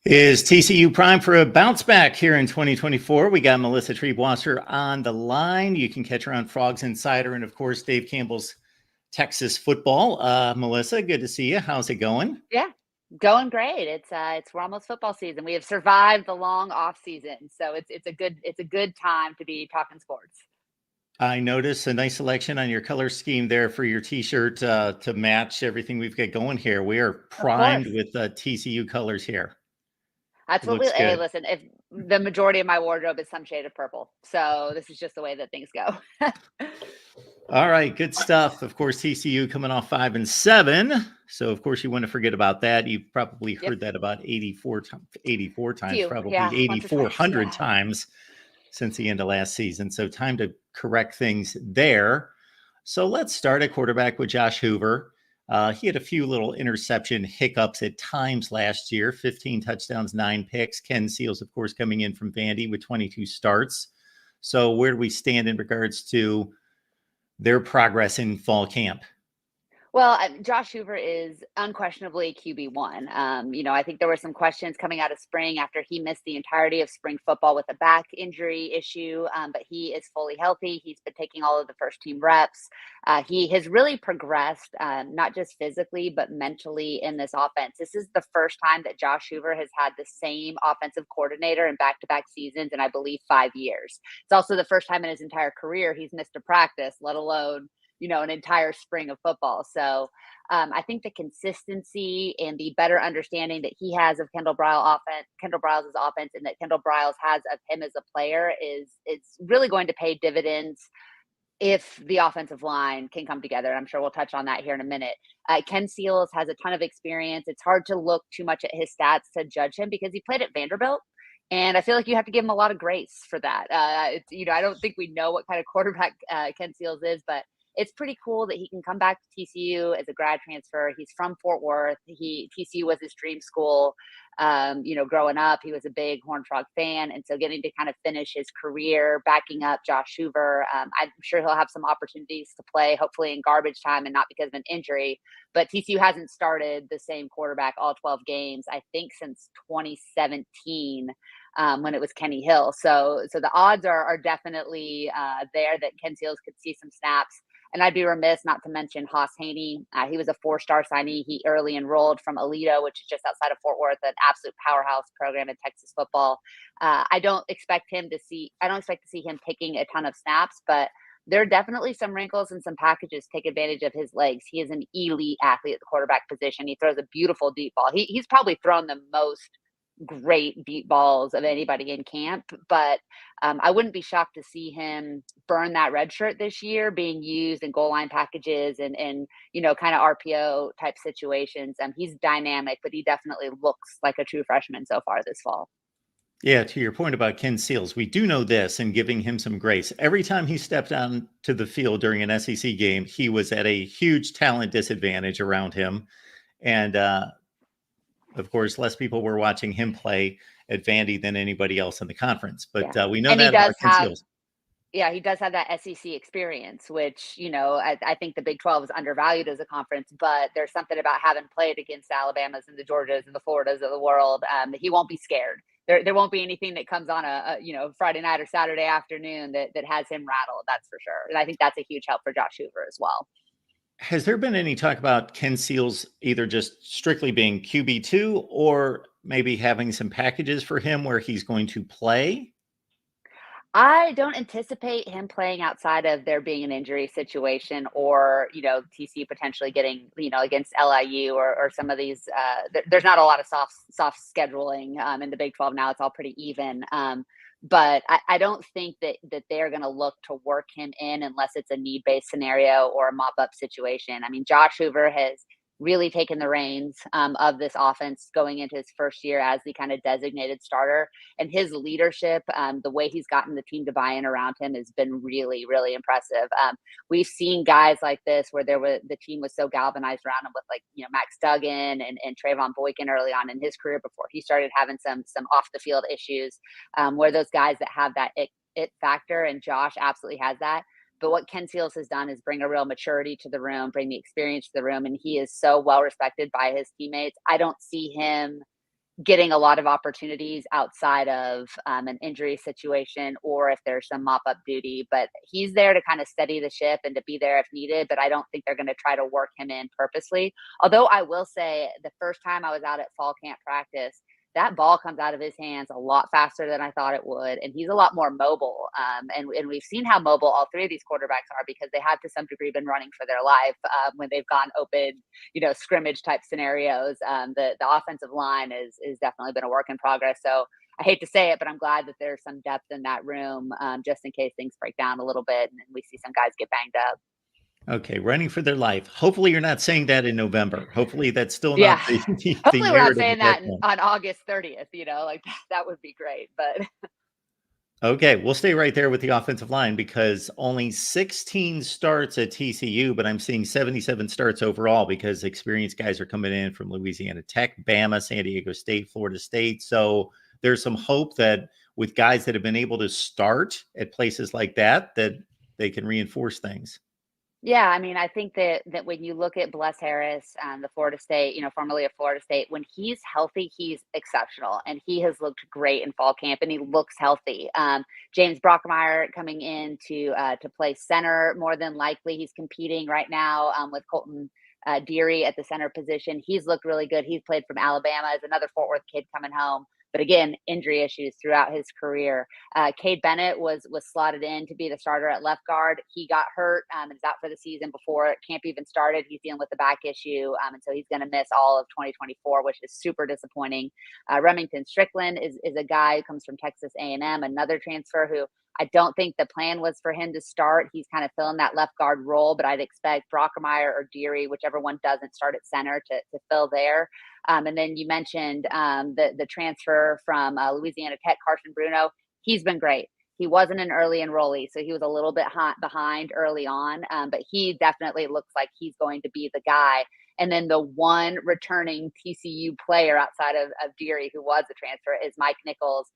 Is TCU prime for a bounce back here in 2024? We got Melissa Triebwasser on the line. You can catch her on Frogs Insider and, of course, Dave Campbell's Texas football. Melissa, good to see you. How's it going? Yeah, going great. We're almost football season. We have survived the long off season, so it's a good time to be talking sports. I noticed a nice selection on your color scheme there for your T-shirt to match everything we've got going here. We are Of primed course. with TCU colors here. That's It what we looks hey, good. listen, if the majority of my wardrobe is some shade of purple. So this is just the way that things go. All right, good stuff. Of course, TCU coming off 5-7. So, of course, you want to forget about that. You've probably Yep. heard that about 84 times, Few. probably Yeah, once or twice. 8,400 Yeah. times since the end of last season. So, time to correct things there. So, let's start at quarterback with Josh Hoover. He had a few little interception hiccups at times last year, 15 touchdowns, 9 picks. Ken Seals, of course, coming in from Vandy with 22 starts. So, where do we stand in regards to their progress in fall camp? Well, Josh Hoover is unquestionably QB1. I think there were some questions coming out of spring after he missed the entirety of spring football with a back injury issue, but he is fully healthy. He's been taking all of the first team reps. He has really progressed, not just physically, but mentally in this offense. This is the first time that Josh Hoover has had the same offensive coordinator in back to back seasons in, I believe, 5 years. It's also the first time in his entire career he's missed a practice, let alone an entire spring of football. So I think the consistency and the better understanding that he has of Kendall Briles' offense, and that Kendall Briles has of him as a player is it's really going to pay dividends if the offensive line can come together. I'm sure we'll touch on that here in a minute. Ken Seals has a ton of experience. It's hard to look too much at his stats to judge him because he played at Vanderbilt. And I feel like you have to give him a lot of grace for that. I don't think we know what kind of quarterback Ken Seals is, but it's pretty cool that he can come back to TCU as a grad transfer. He's from Fort Worth. TCU was his dream school. Growing up, he was a big Horned Frog fan, and so getting to kind of finish his career backing up Josh Hoover, I'm sure he'll have some opportunities to play, hopefully in garbage time and not because of an injury. But TCU hasn't started the same quarterback all 12 games, I think, since 2017. When it was Kenny Hill, so the odds are definitely there that Ken Seals could see some snaps. And I'd be remiss not to mention Haas Haney. He was a 4-star signee. He early enrolled from Alito, which is just outside of Fort Worth, an absolute powerhouse program in Texas football. I don't expect to see him taking a ton of snaps, but there are definitely some wrinkles and some packages to take advantage of his legs. He is an elite athlete at the quarterback position. He throws a beautiful deep ball. He's probably thrown the most great deep balls of anybody in camp, but I wouldn't be shocked to see him burn that red shirt this year being used in goal line packages and kind of RPO type situations. He's dynamic, but he definitely looks like a true freshman so far this fall. Yeah, to your point about Ken Seals, we do know this, and giving him some grace. Every time he stepped on to the field during an SEC game, he was at a huge talent disadvantage around him. And of course, less people were watching him play at Vandy than anybody else in the conference. But Yeah. we know And he that about does Ken have Seals. Yeah, he does have that SEC experience, which, I think the Big 12 is undervalued as a conference, but there's something about having played against the Alabamas and the Georgias and the Floridas of the world. He won't be scared. There won't be anything that comes on a Friday night or Saturday afternoon that has him rattled. That's for sure. And I think that's a huge help for Josh Hoover as well. Has there been any talk about Ken Seals either just strictly being QB2 or maybe having some packages for him where he's going to play? I don't anticipate him playing outside of there being an injury situation or, TCU potentially getting, against LIU or some of these. There's not a lot of soft scheduling in the Big 12 now. It's all pretty even. But I don't think that they're going to look to work him in unless it's a need-based scenario or a mop-up situation. I mean, Josh Hoover has really taken the reins of this offense going into his first year as the kind of designated starter, and his leadership, the way he's gotten the team to buy in around him has been really, really impressive. We've seen guys like this where the team was so galvanized around him with Max Duggan and Trayvon Boykin early on in his career before he started having some off the field issues, where those guys that have that it factor, and Josh absolutely has that. But what Ken Seals has done is bring a real maturity to the room, bring the experience to the room, and he is so well respected by his teammates. I don't see him getting a lot of opportunities outside of an injury situation or if there's some mop up duty. But he's there to kind of steady the ship and to be there if needed. But I don't think they're going to try to work him in purposely. Although I will say the first time I was out at fall camp practice, that ball comes out of his hands a lot faster than I thought it would. And he's a lot more mobile. And we've seen how mobile all three of these quarterbacks are because they have to some degree been running for their life when they've gone open, scrimmage type scenarios. The offensive line is definitely been a work in progress. So I hate to say it, but I'm glad that there's some depth in that room just in case things break down a little bit and we see some guys get banged up. Okay, running for their life. Hopefully, you're not saying that in November. Hopefully, that's still Yeah. not the Hopefully we're not narrative saying at that that point. on August 30th, like that would be great. But Okay, we'll stay right there with the offensive line because only 16 starts at TCU, but I'm seeing 77 starts overall because experienced guys are coming in from Louisiana Tech, Bama, San Diego State, Florida State. So there's some hope that with guys that have been able to start at places like that, that they can reinforce things. yeah, I mean, I think that when you look at Bless Harris, the Florida State, formerly of Florida State, when he's healthy, he's exceptional, and he has looked great in fall camp, and he looks healthy. James Brockmeyer coming in to play center, more than likely, he's competing right now with Colton Deary at the center position. He's looked really good. He's played from Alabama as another Fort Worth kid coming home. But again, injury issues throughout his career. Cade Bennett was slotted in to be the starter at left guard. He got hurt and is out for the season before camp even started. He's dealing with a back issue, and so he's going to miss all of 2024, which is super disappointing. Remington Strickland is a guy who comes from Texas A&M, another transfer who I don't think the plan was for him to start. He's kind of filling that left guard role, but I'd expect Brockmeyer or Deary, whichever one doesn't start at center, to fill there. And then you mentioned the transfer from Louisiana Tech, Carson Bruno. He's been great. He wasn't an early enrollee, so he was a little bit behind early on, but he definitely looks like he's going to be the guy. And then the one returning TCU player outside of Deary, who was a transfer, is Mike Nichols.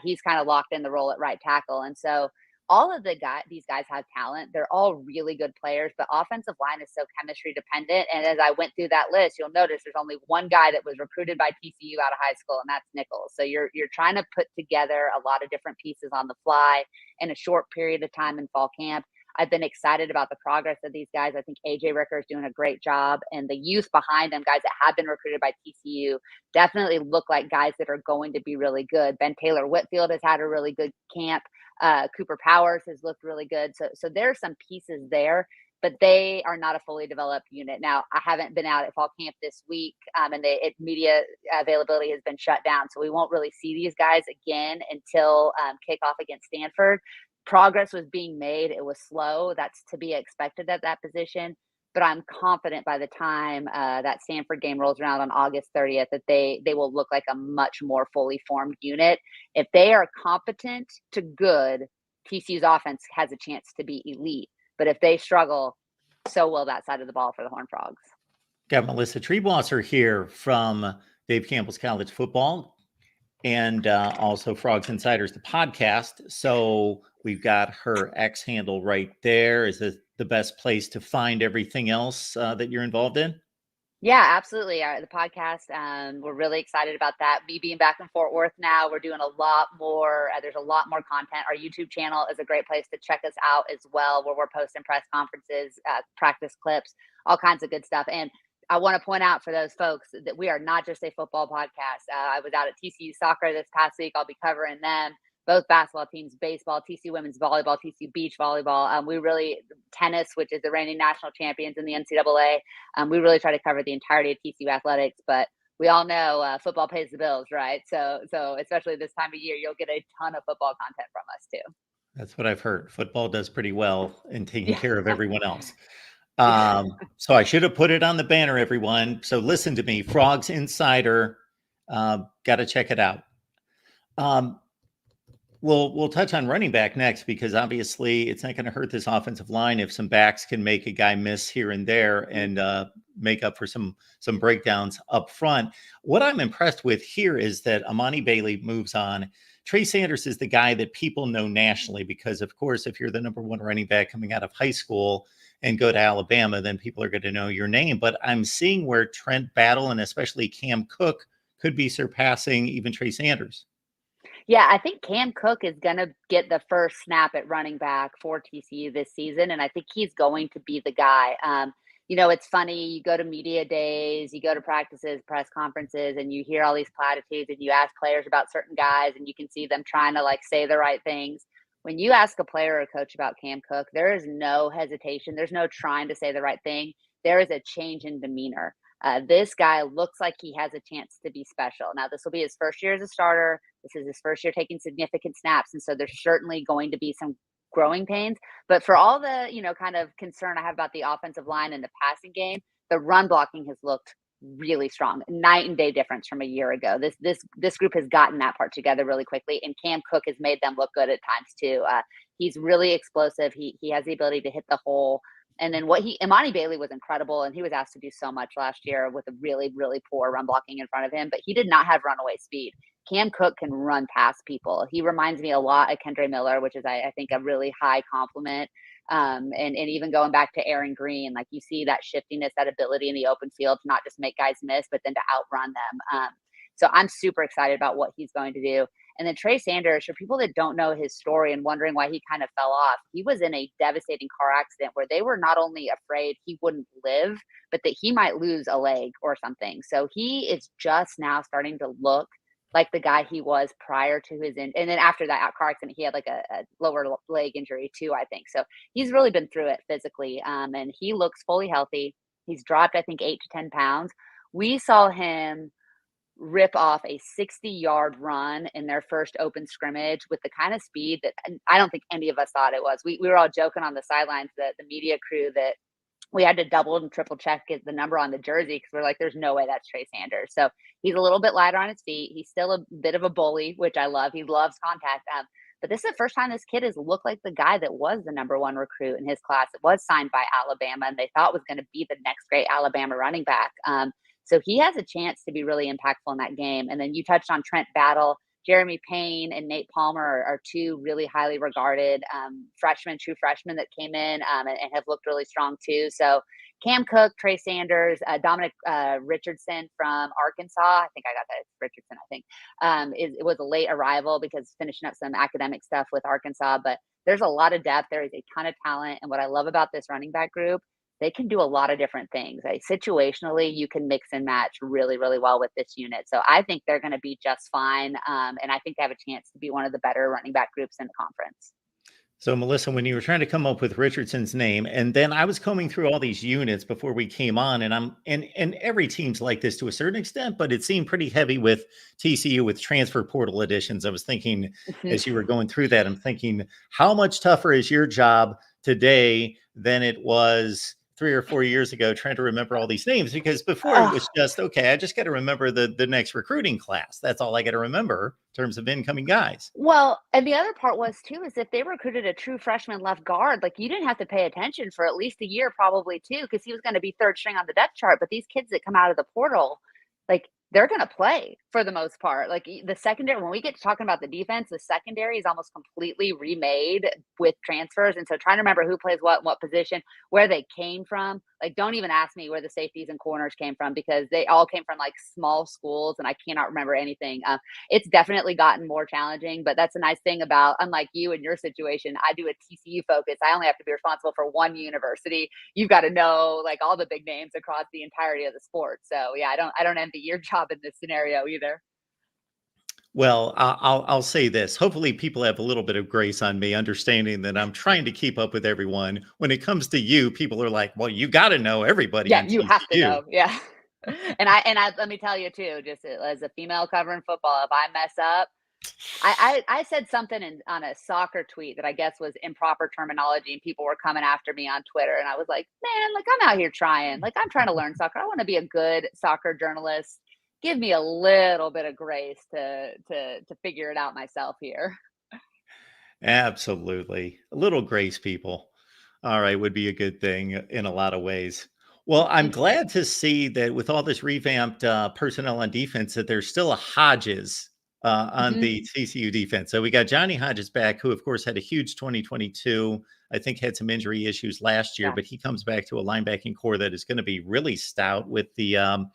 He's kind of locked in the role at right tackle. And so all of these guys have talent. They're all really good players, but offensive line is so chemistry dependent. And as I went through that list, you'll notice there's only one guy that was recruited by TCU out of high school, and that's Nichols. So you're trying to put together a lot of different pieces on the fly in a short period of time in fall camp. I've been excited about the progress of these guys. I think AJ Ricker is doing a great job, and the youth behind them, guys that have been recruited by TCU, definitely look like guys that are going to be really good. Ben Taylor Whitfield has had a really good camp. Cooper Powers has looked really good. So there are some pieces there, but they are not a fully developed unit. Now, I haven't been out at fall camp this week, and media availability has been shut down. So we won't really see these guys again until kickoff against Stanford. Progress was being made. It was slow. That's to be expected at that position. But I'm confident by the time that Stanford game rolls around on August 30th that they will look like a much more fully formed unit. If they are competent to good, TCU's offense has a chance to be elite. But if they struggle, so will that side of the ball for the Horned Frogs. Got Melissa Treebwasser here from Dave Campbell's College Football and also Frogs Insiders, the podcast. So we've got her X handle right there. Is this the best place to find everything else that you're involved in? Yeah, absolutely. The podcast, we're really excited about that. Me being back in Fort Worth now, we're doing a lot more. There's a lot more content. Our YouTube channel is a great place to check us out as well, where we're posting press conferences, practice clips, all kinds of good stuff. And I want to point out for those folks that we are not just a football podcast. I was out at TCU soccer this past week. I'll be covering them. Both basketball teams, baseball, TCU women's volleyball, TCU beach volleyball. Tennis, which is the reigning national champions in the NCAA. We really try to cover the entirety of TCU athletics, but we all know football pays the bills, right? So especially this time of year, you'll get a ton of football content from us too. That's what I've heard. Football does pretty well in taking Yeah. care of everyone else. So I should have put it on the banner, everyone. So listen to me, Frogs Insider. Got to check it out. We'll touch on running back next because obviously it's not going to hurt this offensive line if some backs can make a guy miss here and there and make up for some breakdowns up front. What I'm impressed with here is that Amani Bailey moves on. Trey Sanders is the guy that people know nationally because, of course, if you're the number one running back coming out of high school and go to Alabama, then people are going to know your name. But I'm seeing where Trent Battle and especially Cam Cook could be surpassing even Trey Sanders. Yeah, I think Cam Cook is going to get the first snap at running back for TCU this season, and I think he's going to be the guy. It's funny. You go to media days, you go to practices, press conferences, and you hear all these platitudes, and you ask players about certain guys, and you can see them trying to like say the right things. When you ask a player or a coach about Cam Cook, there is no hesitation. There's no trying to say the right thing. There is a change in demeanor. This guy looks like he has a chance to be special. Now, this will be his first year as a starter. This is his first year taking significant snaps. And so there's certainly going to be some growing pains. But for all the, kind of concern I have about the offensive line and the passing game, the run blocking has looked really strong. Night and day difference from a year ago. This group has gotten that part together really quickly. And Cam Cook has made them look good at times too. He's really explosive. He has the ability to hit the hole. And then Imani Bailey was incredible, and he was asked to do so much last year with a really, really poor run blocking in front of him, but he did not have runaway speed. Cam Cook can run past people. He reminds me a lot of Kendre Miller, which is, I think, a really high compliment. And even going back to Aaron Green, like you see that shiftiness, that ability in the open field to not just make guys miss, but then to outrun them. So I'm super excited about what he's going to do. And then Trey Sanders, for people that don't know his story and wondering why he kind of fell off, he was in a devastating car accident where they were not only afraid he wouldn't live, but that he might lose a leg or something. So he is just now starting to look like the guy he was prior to and then after that car accident, he had like a lower leg injury too, I think. So he's really been through it physically, and he looks fully healthy. He's dropped, I think, 8 to 10 pounds. We saw him rip off a 60-yard run in their first open scrimmage with the kind of speed that I don't think any of us thought it was. We were all joking on the sidelines, the media crew, that we had to double and triple check the number on the jersey because we're like, there's no way that's Trey Sanders. So he's a little bit lighter on his feet. He's still a bit of a bully, which I love. He loves contact. But this is the first time this kid has looked like the guy that was the number one recruit in his class. It was signed by Alabama, and they thought was going to be the next great Alabama running back. So he has a chance to be really impactful in that game. And then you touched on Trent Battle. Jeremy Payne and Nate Palmer are two really highly regarded true freshmen that came in and have looked really strong too. So Cam Cook, Trey Sanders, Dominic Richardson from Arkansas. I think I got that. It's Richardson, I think. It was a late arrival because finishing up some academic stuff with Arkansas. But there's a lot of depth. There is a ton of talent. And what I love about this running back group, they can do a lot of different things. Like situationally, you can mix and match really, really well with this unit. So I think they're going to be just fine. And I think they have a chance to be one of the better running back groups in the conference. So, Melissa, when you were trying to come up with Richardson's name, and then I was combing through all these units before we came on, and every team's like this to a certain extent, but it seemed pretty heavy with TCU with transfer portal additions. I was thinking as you were going through that, I'm thinking, how much tougher is your job today than it was 3 or 4 years ago trying to remember all these names? Because before it was just, okay, I just got to remember the next recruiting class. That's all I got to remember in terms of incoming guys. Well, and the other part was too, is if they recruited a true freshman left guard, like you didn't have to pay attention for at least a year, probably too, because he was going to be third string on the depth chart. But these kids that come out of the portal, like they're going to play for the most part. Like the secondary, when we get to talking about the defense, the secondary is almost completely remade with transfers. And so trying to remember who plays what position, where they came from. Like, don't even ask me where the safeties and corners came from because they all came from like small schools and I cannot remember anything. It's definitely gotten more challenging, but that's a nice thing about, unlike you in your situation, I do a TCU focus. I only have to be responsible for one university. You've got to know like all the big names across the entirety of the sport. So yeah, I don't envy your job in this scenario either. Well, I'll say this. Hopefully, people have a little bit of grace on me, understanding that I'm trying to keep up with everyone. When it comes to you, people are like, "Well, you got to know everybody Yeah, in you have to TCU." know. Yeah. And I let me tell you too, just as a female covering football, if I mess up, I said something on a soccer tweet that I guess was improper terminology, and people were coming after me on Twitter. And I was like, man, like I'm out here trying. Like I'm trying to learn soccer. I want to be a good soccer journalist. Give me a little bit of grace to figure it out myself here. Absolutely, a little grace, people. All right, would be a good thing in a lot of ways. Well, I'm glad to see that with all this revamped personnel on defense, that there's still a Hodges on Mhm. the TCU defense. So we got Johnny Hodges back, who of course had a huge 2022. I think had some injury issues last year, Yeah. but he comes back to a linebacking core that is going to be really stout with the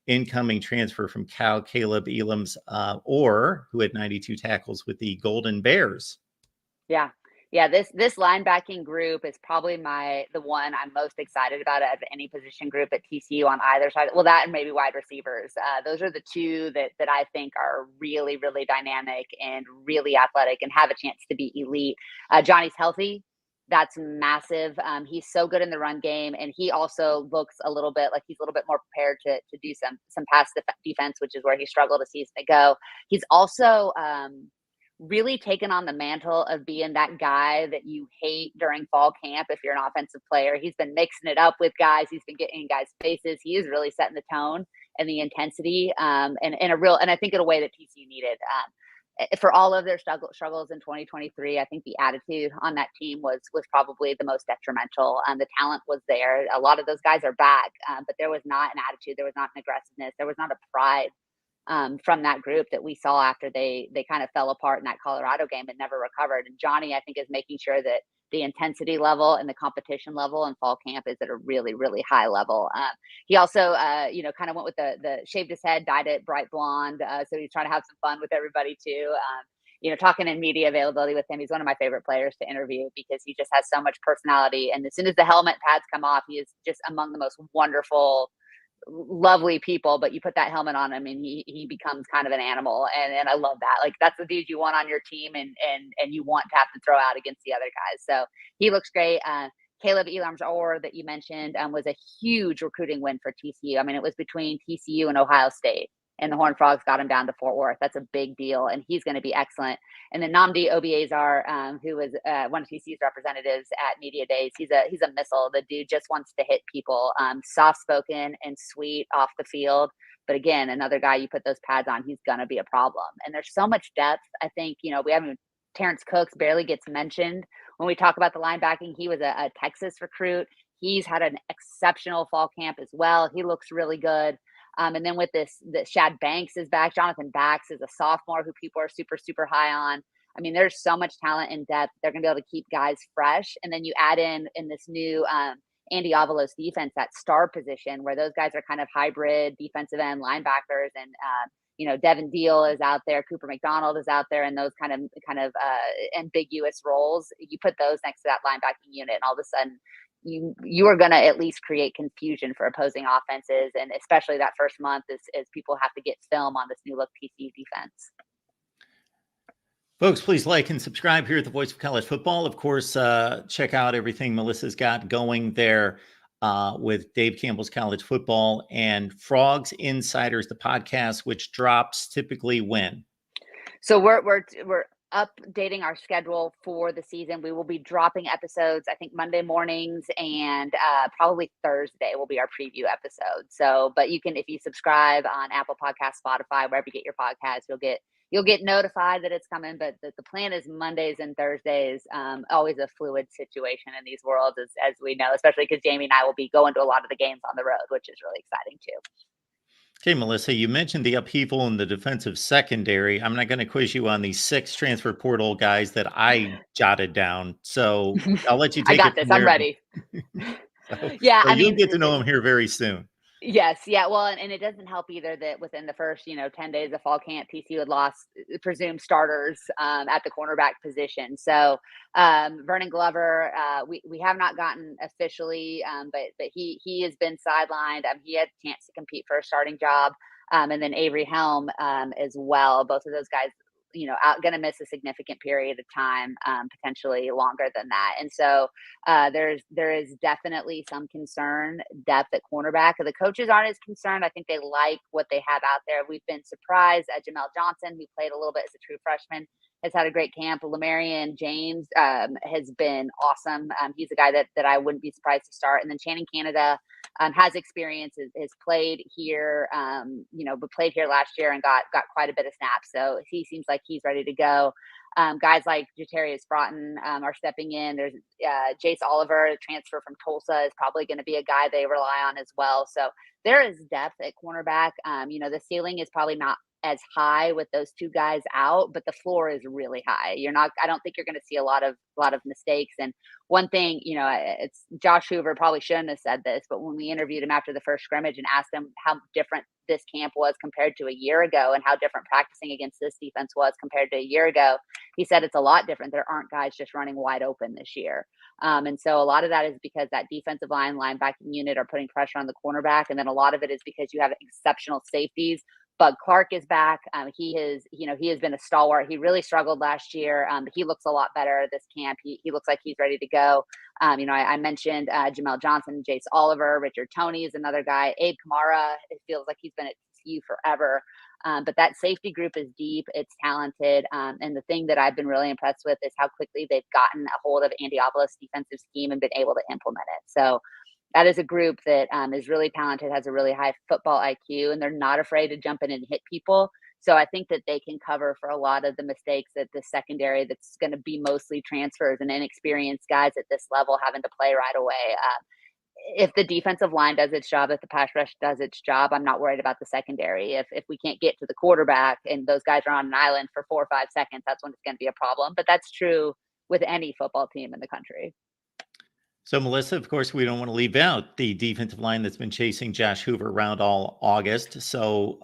incoming transfer from Cal, Caleb Elam's, or who had 92 tackles with the Golden Bears. Yeah. Yeah, this linebacking group is probably the one I'm most excited about out of any position group at TCU on either side. Well, that and maybe wide receivers. Those are the two that I think are really, really dynamic and really athletic and have a chance to be elite. Johnny's healthy. That's massive. He's so good in the run game, and he also looks a little bit like he's a little bit more prepared to do some pass defense, which is where he struggled a season ago. He's also really taken on the mantle of being that guy that you hate during fall camp if you're an offensive player. He's been mixing it up with guys. He's been getting in guys' faces. He is really setting the tone and the intensity, and I think in a way that TCU needed. For all of their struggles in 2023, I think the attitude on that team was probably the most detrimental. The talent was there. A lot of those guys are back, but there was not an attitude. There was not an aggressiveness. There was not a pride from that group that we saw after they kind of fell apart in that Colorado game and never recovered. And Johnny, I think, is making sure that the intensity level and the competition level in fall camp is at a really, really high level. He also, kind of went with the shaved his head, dyed it bright blonde. So he's trying to have some fun with everybody too. Talking in media availability with him, he's one of my favorite players to interview because he just has so much personality. And as soon as the helmet pads come off, he is just among the most wonderful, lovely people. But you put that helmet on him and he becomes kind of an animal, and I love that. Like, that's the dude you want on your team and you want to have to throw out against the other guys. So he looks great. Caleb Elam's or that you mentioned was a huge recruiting win for TCU. I mean, it was between TCU and Ohio State, and the Horned Frogs got him down to Fort Worth. That's a big deal, and he's going to be excellent. And then Nnamdi Obiazar, who was one of TCU's representatives at Media Days, he's a missile. The dude just wants to hit people. Soft-spoken and sweet off the field. But again, another guy you put those pads on, he's going to be a problem. And there's so much depth. I think, we haven't Terrence Cooks barely gets mentioned when we talk about the linebacking. He was a Texas recruit. He's had an exceptional fall camp as well. He looks really good. And then with Shad Banks is back. Jonathan Bax is a sophomore who people are super, super high on. I mean, there's so much talent and depth. They're going to be able to keep guys fresh. And then you add in this new Andy Avalos defense, that star position where those guys are kind of hybrid defensive end linebackers. And, Devin Deal is out there. Cooper McDonald is out there in those kind of ambiguous roles. You put those next to that linebacking unit, and all of a sudden, you are going to at least create confusion for opposing offenses, and especially that first month as people have to get film on this new look TCU defense. Folks, please like and subscribe here at the Voice of College Football. Of course, check out everything Melissa's got going there with Dave Campbell's College Football and Frogs Insiders, the podcast, which drops typically when? So we're updating our schedule for the season. We will be dropping episodes, I think Monday mornings, and probably Thursday will be our preview episode. So, but you can, if you subscribe on Apple Podcasts, Spotify, wherever you get your podcasts, you'll get notified that it's coming. But the plan is Mondays and Thursdays. Always a fluid situation in these worlds, as we know, especially because Jamie and I will be going to a lot of the games on the road, which is really exciting too. Okay, Melissa, you mentioned the upheaval in the defensive secondary. I'm not going to quiz you on these 6 transfer portal guys that I jotted down. So I'll let you take I got it this. from there. I'm ready. Yeah, so you'll get to know him here very soon. Yes. Yeah. Well, and it doesn't help either that within the first, 10 days of fall camp, TCU had lost presumed starters at the cornerback position. So Vernon Glover, we have not gotten officially, but he has been sidelined. He had a chance to compete for a starting job. And then Avery Helm as well. Both of those guys, going to miss a significant period of time, potentially longer than that. And so there is definitely some concern depth at cornerback. The coaches aren't as concerned. I think they like what they have out there. We've been surprised at Jamel Johnson, who played a little bit as a true freshman, has had a great camp. Lamarian James has been awesome. He's a guy that I wouldn't be surprised to start. And then Channing Canada has experience, has played here, but played here last year and got quite a bit of snaps. So he seems like he's ready to go. Guys like Jatarius Broughton are stepping in. There's Jace Oliver, a transfer from Tulsa, is probably going to be a guy they rely on as well. So there is depth at cornerback. The ceiling is probably not as high with those two guys out, but the floor is really high. I don't think you're going to see a lot of mistakes. And one thing, it's Josh Hoover probably shouldn't have said this, but when we interviewed him after the first scrimmage and asked him how different this camp was compared to a year ago and how different practicing against this defense was compared to a year ago, he said it's a lot different. There aren't guys just running wide open this year. And so a lot of that is because that defensive linebacker unit are putting pressure on the cornerback. And then a lot of it is because you have exceptional safeties. Bud Clark is back. He has been a stalwart. He really struggled last year. He looks a lot better this camp. He looks like he's ready to go. I mentioned Jamel Johnson, Jace Oliver, Richard Toney is another guy. Abe Kamara, it feels like he's been at TCU forever. But that safety group is deep. It's talented. And the thing that I've been really impressed with is how quickly they've gotten a hold of Andy Avalos' defensive scheme and been able to implement it. So that is a group that is really talented, has a really high football IQ, and they're not afraid to jump in and hit people. So I think that they can cover for a lot of the mistakes that the secondary that's going to be mostly transfers and inexperienced guys at this level having to play right away. If the defensive line does its job, if the pass rush does its job, I'm not worried about the secondary. If we can't get to the quarterback and those guys are on an island for 4 or 5 seconds, that's when it's going to be a problem. But that's true with any football team in the country. So, Melissa, of course, we don't want to leave out the defensive line that's been chasing Josh Hoover around all August. So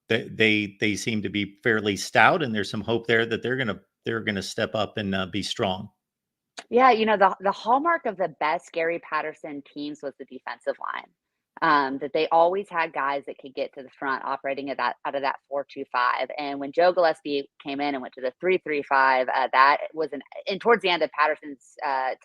they seem to be fairly stout, and there's some hope there that they're gonna step up and be strong. Yeah, the hallmark of the best Gary Patterson teams was the defensive line. That they always had guys that could get to the front operating out of that 4-2-5. And when Joe Gillespie came in and went to the 3-3-5, that was and towards the end of Patterson's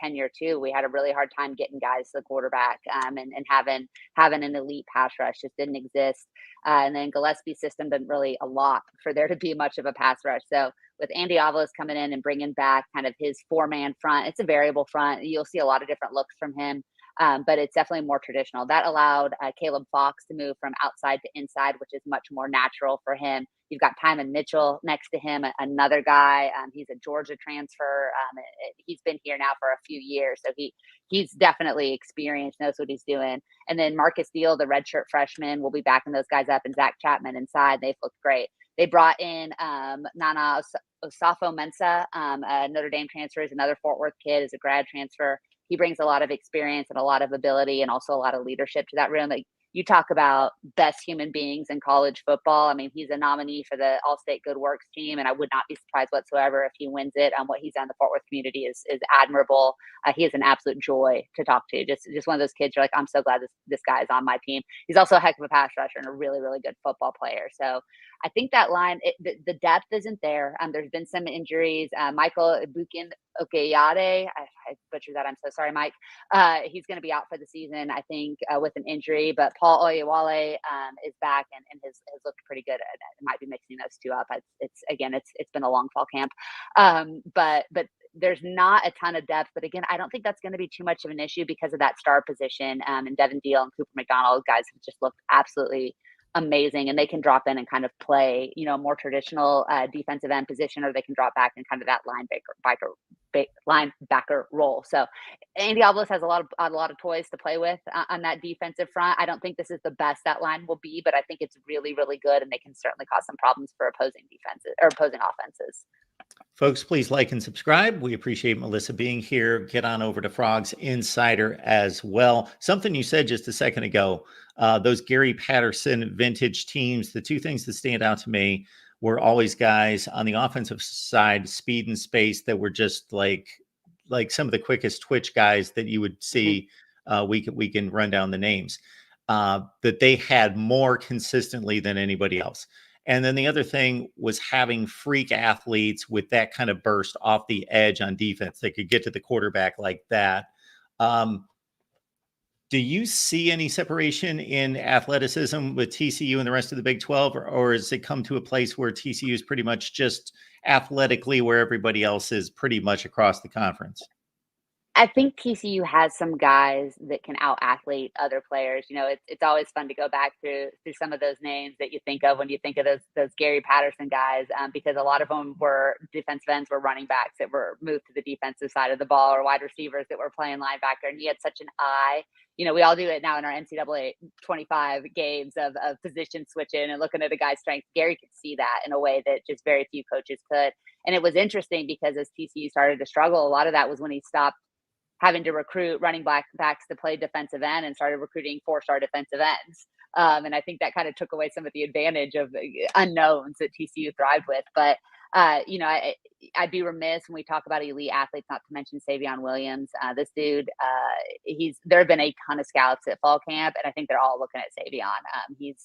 tenure too, we had a really hard time getting guys to the quarterback and having an elite pass rush just didn't exist. And then Gillespie's system didn't really allot for there to be much of a pass rush. So with Andy Avalos coming in and bringing back kind of his 4-man front, it's a variable front. You'll see a lot of different looks from him. But it's definitely more traditional. That allowed Caleb Fox to move from outside to inside, which is much more natural for him. You've got Tyman Mitchell next to him, another guy. He's a Georgia transfer. He's been here now for a few years, so he's definitely experienced, knows what he's doing. And then Marcus Deal, the redshirt freshman, will be backing those guys up, and Zach Chapman inside. They've looked great. They brought in Nana Osafo-Mensah, a Notre Dame transfer, is another Fort Worth kid, is a grad transfer. He brings a lot of experience and a lot of ability and also a lot of leadership to that room. Like, you talk about best human beings in college football. I mean, he's a nominee for the All-State Good Works team, and I would not be surprised whatsoever if he wins it. What he's done in the Fort Worth community is admirable. He is an absolute joy to talk to. Just one of those kids you're like, I'm so glad this guy is on my team. He's also a heck of a pass rusher and a really, really good football player. So I think that line, the depth isn't there. There's been some injuries. Michael Bukin Okeyade, I butchered that. I'm so sorry, Mike. He's going to be out for the season, I think, with an injury. But Paul Oyewale is back and has looked pretty good. I might be mixing those two up. It's been a long fall camp, but there's not a ton of depth. But again, I don't think that's going to be too much of an issue because of that star position. And Devin Deal and Cooper McDonald, guys have just looked absolutely amazing, and they can drop in and kind of play, more traditional defensive end position, or they can drop back in kind of that linebacker role. So Andy Avalos has a lot of toys to play with on that defensive front. I don't think this is the best that line will be, but I think it's really, really good, and they can certainly cause some problems for opposing defenses or opposing offenses. Folks, please like and subscribe. We appreciate Melissa being here. Get on over to Frogs Insider as well. Something you said just a second ago, those Gary Patterson vintage teams, the two things that stand out to me were always guys on the offensive side, speed and space, that were just like some of the quickest twitch guys that you would see. We can run down the names that they had more consistently than anybody else. And then the other thing was having freak athletes with that kind of burst off the edge on defense that could get to the quarterback like that. Do you see any separation in athleticism with TCU and the rest of the Big 12, or has it come to a place where TCU is pretty much just athletically where everybody else is pretty much across the conference? I think TCU has some guys that can out athlete other players. It's always fun to go back through some of those names that you think of when you think of those Gary Patterson guys, because a lot of them were defensive ends, were running backs that were moved to the defensive side of the ball, or wide receivers that were playing linebacker, and he had such an eye. We all do it now in our NCAA 25 games of position switching and looking at a guy's strength. Gary could see that in a way that just very few coaches could. And it was interesting because as TCU started to struggle, a lot of that was when he stopped having to recruit running backs to play defensive end and started recruiting 4-star defensive ends. And I think that kind of took away some of the advantage of unknowns that TCU thrived with. But, I'd be remiss when we talk about elite athletes, not to mention Savion Williams. This dude, there have been a ton of scouts at fall camp, and I think they're all looking at Savion. He's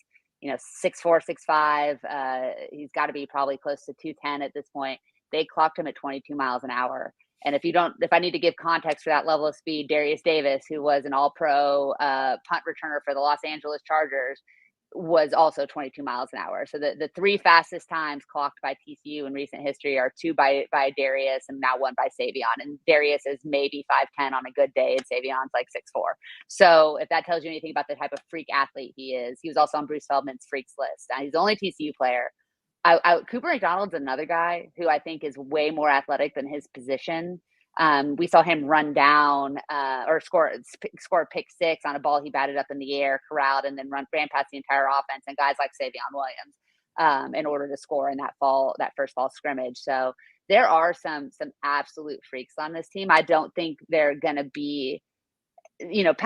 6'4", 6'5". He's got to be probably close to 210 at this point. They clocked him at 22 miles an hour. And if I need to give context for that level of speed, Darius Davis, who was an all-pro punt returner for the Los Angeles Chargers, was also 22 miles an hour. So the three fastest times clocked by TCU in recent history are two by Darius and now one by Savion. And Darius is maybe 5'10" on a good day, and Savion's like 6'4". So if that tells you anything about the type of freak athlete he is, he was also on Bruce Feldman's freaks list. He's the only TCU player. Cooper McDonald's another guy who I think is way more athletic than his position. We saw him run down or score a pick six on a ball he batted up in the air, corralled, and then ran past the entire offense and guys like Savion Williams in order to score in that first fall scrimmage. So there are some absolute freaks on this team. I don't think they're going to be,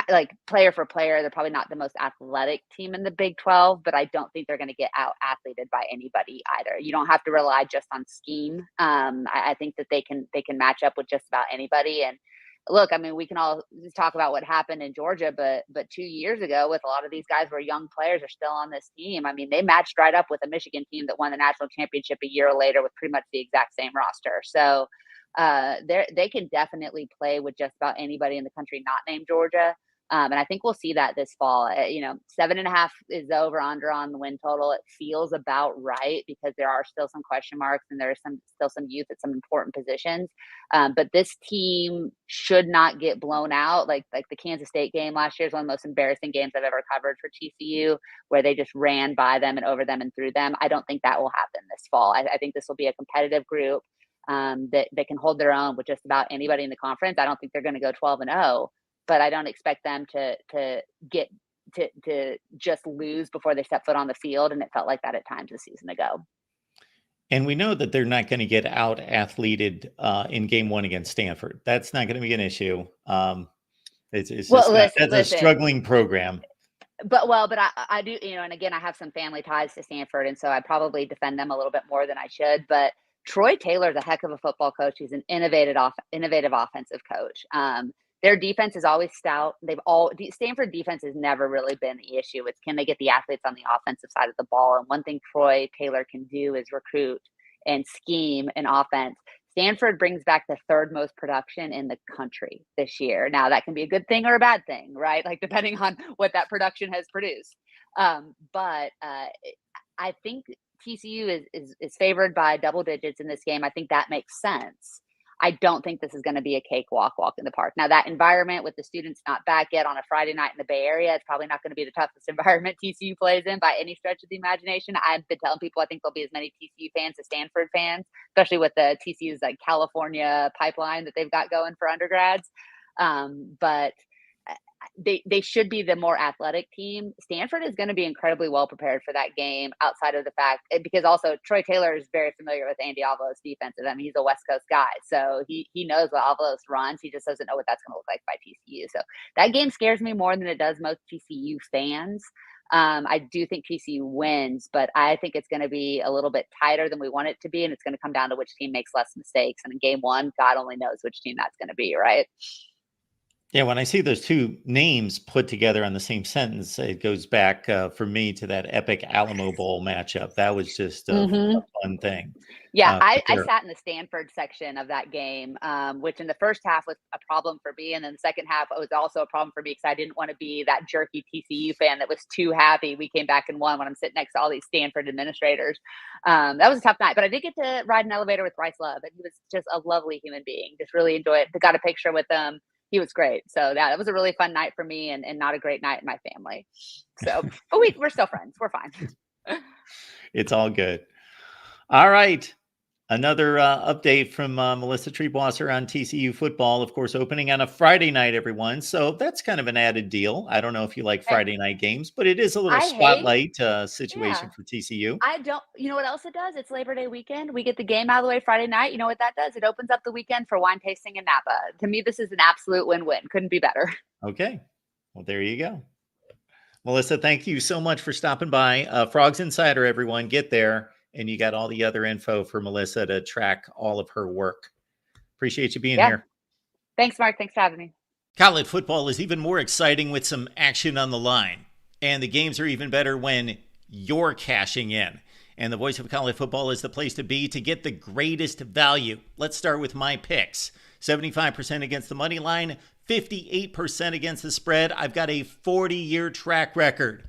like player for player, they're probably not the most athletic team in the Big 12, but I don't think they're going to get out athleted by anybody either. You don't have to rely just on scheme. I think that they can match up with just about anybody. And look, I mean, we can all talk about what happened in Georgia, but 2 years ago, with a lot of these guys were young players are still on this team. I mean, they matched right up with a Michigan team that won the national championship a year later with pretty much the exact same roster. So they can definitely play with just about anybody in the country not named Georgia. And I think we'll see that this fall. 7.5 is the over under on the win total. It feels about right because there are still some question marks and there's still some youth at some important positions. But this team should not get blown out. Like the Kansas State game last year is one of the most embarrassing games I've ever covered for TCU, where they just ran by them and over them and through them. I don't think that will happen this fall. I think this will be a competitive group that can hold their own with just about anybody in the conference. I don't think they're going to go 12-0, but I don't expect them to get to just lose before they step foot on the field. And it felt like that at times this season ago. And we know that they're not going to get out athleted in game one against Stanford. That's not going to be an issue. It's just that's a struggling program. But I do, and again, I have some family ties to Stanford, and so I probably defend them a little bit more than I should. But Troy Taylor's a heck of a football coach. He's an innovative offensive coach. Their defense is always stout. Stanford defense has never really been the issue. It's can they get the athletes on the offensive side of the ball? And one thing Troy Taylor can do is recruit and scheme an offense. Stanford brings back the third most production in the country this year. Now that can be a good thing or a bad thing, right? Like depending on what that production has produced. But I think TCU is favored by double digits in this game. I think that makes sense. I don't think this is going to be a cakewalk walk in the park. Now, that environment with the students not back yet on a Friday night in the Bay Area, it's probably not going to be the toughest environment TCU plays in by any stretch of the imagination. I've been telling people I think there'll be as many TCU fans as Stanford fans, especially with the TCU's like California pipeline that they've got going for undergrads. But they should be the more athletic team. Stanford is going to be incredibly well prepared for that game outside of the fact, because also Troy Taylor is very familiar with Andy Avalos' defenses. I mean, he's a West Coast guy, so he knows what Avalos runs. He just doesn't know what that's going to look like by TCU. So that game scares me more than it does most TCU fans. I do think TCU wins, but I think it's going to be a little bit tighter than we want it to be, and it's going to come down to which team makes less mistakes. And in game one, God only knows which team that's going to be, right? Yeah, when I see those two names put together on the same sentence, it goes back for me to that epic Alamo Bowl matchup. That was just a fun thing. Yeah, I sat in the Stanford section of that game, which in the first half was a problem for me. And then the second half was also a problem for me because I didn't want to be that jerky TCU fan that was too happy we came back and won when I'm sitting next to all these Stanford administrators. That was a tough night, but I did get to ride an elevator with Bryce Love, and he was just a lovely human being. Just really enjoyed it. Got a picture with him. he was great. So that was a really fun night for me, and not a great night in my family. So, but we're still friends. We're fine. It's all good. All right. Another update from Melissa Treebwasser on TCU football, of course, opening on a Friday night, everyone. So that's kind of an added deal. I don't know if you like Eh, Friday night games, but it is a little I hate, spotlight yeah. situation for TCU. I don't, you know what else it does? It's Labor Day weekend. We get the game out of the way Friday night. You know what that does? It opens up the weekend for wine tasting in Napa. To me, this is an absolute win-win. Couldn't be better. Okay. Well, there you go. Melissa, thank you so much for stopping by. Frogs Insider, everyone, get there. And you got all the other info for Melissa to track all of her work. Appreciate you being Yeah. here. Thanks, Mark. Thanks for having me. College football is even more exciting with some action on the line. And the games are even better when you're cashing in. And the Voice of College Football is the place to be to get the greatest value. Let's start with my picks. 75% against the money line, 58% against the spread. I've got a 40-year track record.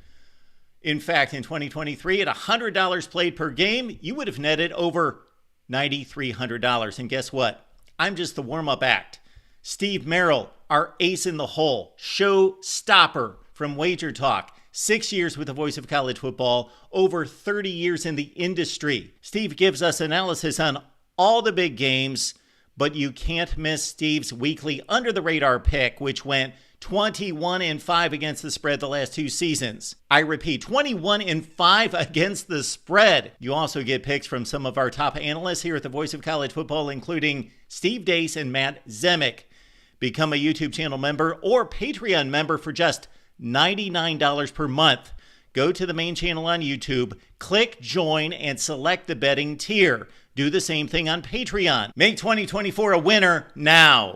In fact, in 2023, at $100 played per game, you would have netted over $9,300. And guess what? I'm just the warm-up act. Steve Merrill, our ace in the hole, show stopper from Wager Talk. 6 years with the Voice of College Football, over 30 years in the industry. Steve gives us analysis on all the big games, but you can't miss Steve's weekly under-the-radar pick, which went 21-5 against the spread the last 2 seasons. I repeat, 21-5 against the spread. You also get picks from some of our top analysts here at the Voice of College Football, including Steve Dace and Matt Zemek. Become a YouTube channel member or Patreon member for just $99 per month. Go to the main channel on YouTube, click join, and select the betting tier. Do the same thing on Patreon. Make 2024 a winner now.